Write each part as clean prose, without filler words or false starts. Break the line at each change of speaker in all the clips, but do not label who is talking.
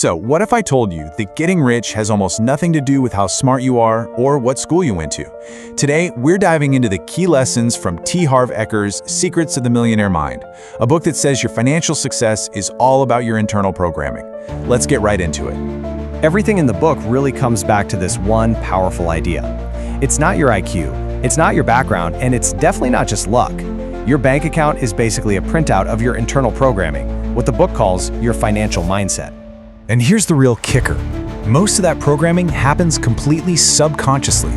So, what if I told you that getting rich has almost nothing to do with how smart you are or what school you went to? Today, we're diving into the key lessons from Harv Eker's Secrets of the Millionaire Mind, a book that says your financial success is all about your internal programming. Let's get right into it.
Everything in the book really comes back to this one powerful idea. It's not your IQ, it's not your background, and it's definitely not just luck. Your bank account is basically a printout of your internal programming, what the book calls your financial mindset.
And here's the real kicker. Most of that programming happens completely subconsciously.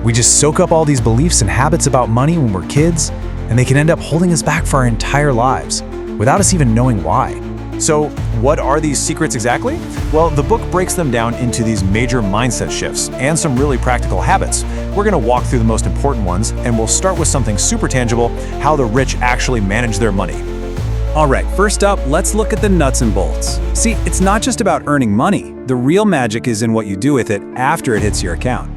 We just soak up all these beliefs and habits about money when we're kids, and they can end up holding us back for our entire lives, without us even knowing why. So, what are these secrets exactly? Well, the book breaks them down into these major mindset shifts and some really practical habits. We're going to walk through the most important ones, and we'll start with something super tangible, how the rich actually manage their money.
All right, first up, let's look at the nuts and bolts. See, it's not just about earning money. The real magic is in what you do with it after it hits your account.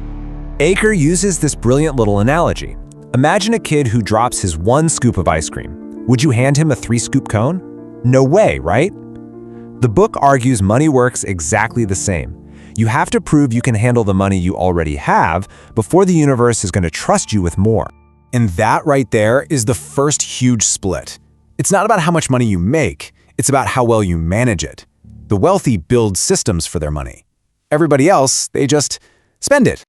Eker uses this brilliant little analogy. Imagine a kid who drops his 1 scoop of ice cream. Would you hand him a 3-scoop cone? No way, right? The book argues money works exactly the same. You have to prove you can handle the money you already have before the universe is going to trust you with more.
And that right there is the first huge split. It's not about how much money you make, it's about how well you manage it. The wealthy build systems for their money. Everybody else, they just spend it.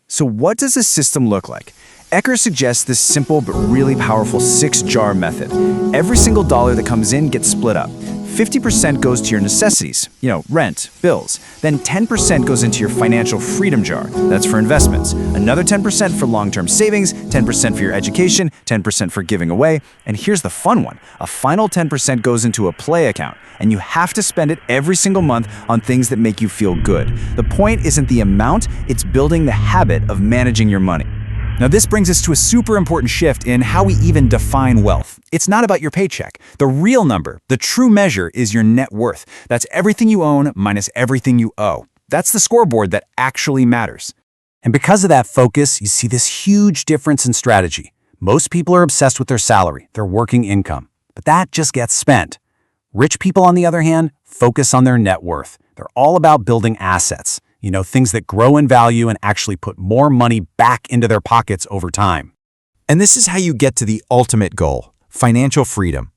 So what does this system look like? Eker suggests this simple but really powerful 6-jar method. Every single dollar that comes in gets split up. 50% goes to your necessities, rent, bills. Then 10% goes into your financial freedom jar. That's for investments. Another 10% for long-term savings, 10% for your education, 10% for giving away. And here's the fun one. A final 10% goes into a play account, and you have to spend it every single month on things that make you feel good. The point isn't the amount, it's building the habit of managing your money.
Now this brings us to a super important shift in how we even define wealth. It's not about your paycheck. The real number, the true measure, is your net worth. That's everything you own minus everything you owe. That's the scoreboard that actually matters.
And because of that focus, you see this huge difference in strategy. Most people are obsessed with their salary, their working income, but that just gets spent. Rich people, on the other hand, focus on their net worth. They're all about building assets. Things that grow in value and actually put more money back into their pockets over time.
And this is how you get to the ultimate goal, financial freedom.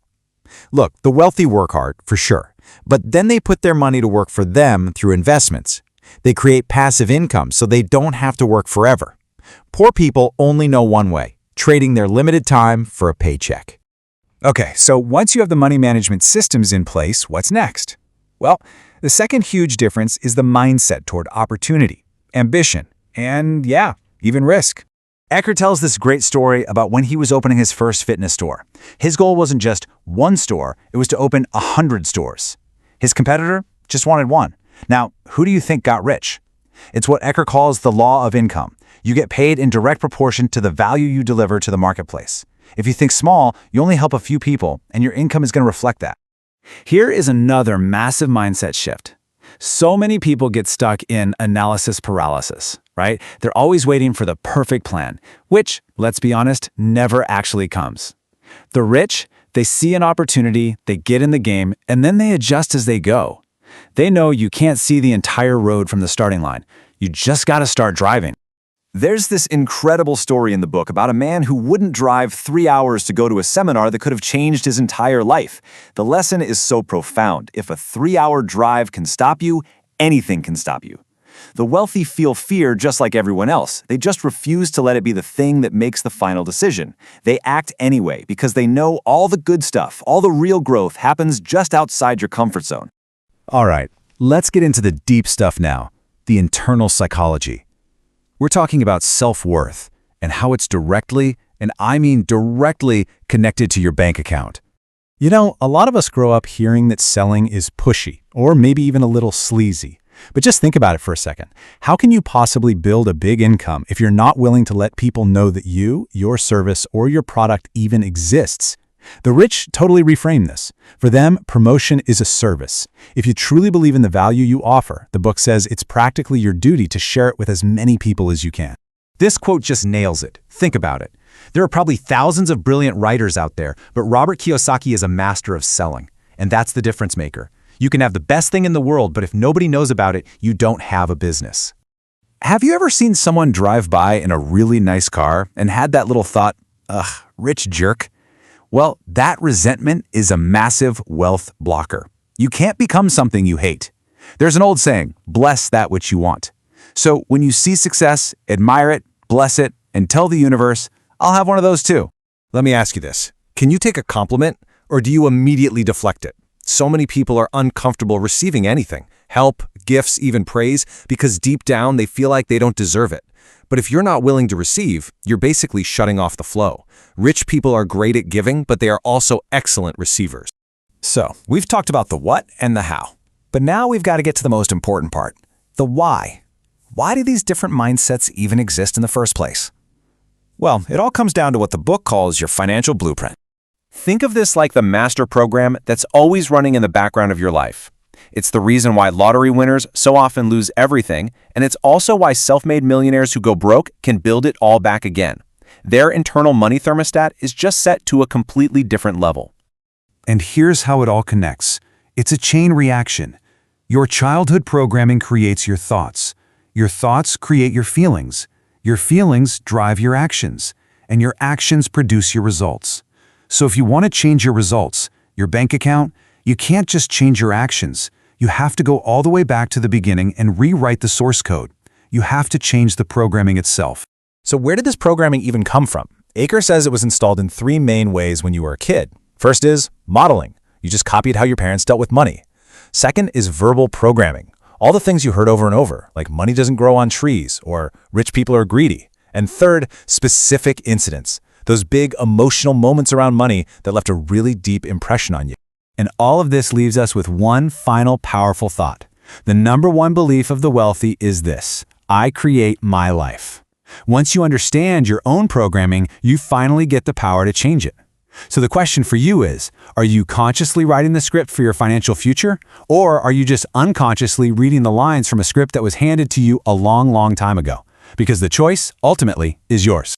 Look, the wealthy work hard, for sure, but then they put their money to work for them through investments. They create passive income so they don't have to work forever. Poor people only know one way, trading their limited time for a paycheck. Okay, so once you have the money management systems in place, what's next? Well, the second huge difference is the mindset toward opportunity, ambition, and even risk. Eker tells this great story about when he was opening his first fitness store. His goal wasn't just one store, it was to open 100 stores. His competitor just wanted one. Now, who do you think got rich? It's what Eker calls the law of income. You get paid in direct proportion to the value you deliver to the marketplace. If you think small, you only help a few people, and your income is going to reflect that.
Here is another massive mindset shift. So many people get stuck in analysis paralysis, right? They're always waiting for the perfect plan, which, let's be honest, never actually comes. The rich, they see an opportunity, they get in the game, and then they adjust as they go. They know you can't see the entire road from the starting line. You just got to start driving.
There's this incredible story in the book about a man who wouldn't drive 3 hours to go to a seminar that could have changed his entire life. The lesson is so profound. If a 3-hour drive can stop you, anything can stop you. The wealthy feel fear just like everyone else. They just refuse to let it be the thing that makes the final decision. They act anyway because they know all the good stuff, all the real growth happens just outside your comfort zone.
All right, let's get into the deep stuff now, the internal psychology. We're talking about self-worth and how it's directly, and I mean directly, connected to your bank account. A lot of us grow up hearing that selling is pushy, or maybe even a little sleazy. But just think about it for a second. How can you possibly build a big income if you're not willing to let people know that you, your service, or your product even exists? The rich totally reframe this. For them, promotion is a service. If you truly believe in the value you offer, the book says it's practically your duty to share it with as many people as you can. This quote just nails it. Think about it. There are probably thousands of brilliant writers out there, but Robert Kiyosaki is a master of selling. And that's the difference maker.
You can have the best thing in the world, but if nobody knows about it, you don't have a business. Have you ever seen someone drive by in a really nice car and had that little thought, ugh, rich jerk? Well, that resentment is a massive wealth blocker. You can't become something you hate. There's an old saying, bless that which you want. So when you see success, admire it, bless it, and tell the universe, I'll have one of those too.
Let me ask you this. Can you take a compliment, or do you immediately deflect it? So many people are uncomfortable receiving anything, help, gifts, even praise, because deep down they feel like they don't deserve it. But if you're not willing to receive, you're basically shutting off the flow. Rich people are great at giving, but they are also excellent receivers.
So, we've talked about the what and the how. But now we've got to get to the most important part, the why. Why do these different mindsets even exist in the first place? Well, it all comes down to what the book calls your financial blueprint.
Think of this like the master program that's always running in the background of your life. It's the reason why lottery winners so often lose everything, and it's also why self-made millionaires who go broke can build it all back again. Their internal money thermostat is just set to a completely different level.
And here's how it all connects. It's a chain reaction. Your childhood programming creates your thoughts. Your thoughts create your feelings. Your feelings drive your actions. And your actions produce your results. So if you want to change your results, your bank account, you can't just change your actions. You have to go all the way back to the beginning and rewrite the source code. You have to change the programming itself.
So where did this programming even come from? Eker says it was installed in 3 main ways when you were a kid. First is modeling. You just copied how your parents dealt with money. Second is verbal programming. All the things you heard over and over, like money doesn't grow on trees or rich people are greedy. And third, specific incidents. Those big emotional moments around money that left a really deep impression on you.
And all of this leaves us with one final powerful thought. The number one belief of the wealthy is this: I create my life. Once you understand your own programming, you finally get the power to change it. So the question for you is, are you consciously writing the script for your financial future? Or are you just unconsciously reading the lines from a script that was handed to you a long, long time ago? Because the choice, ultimately, is yours.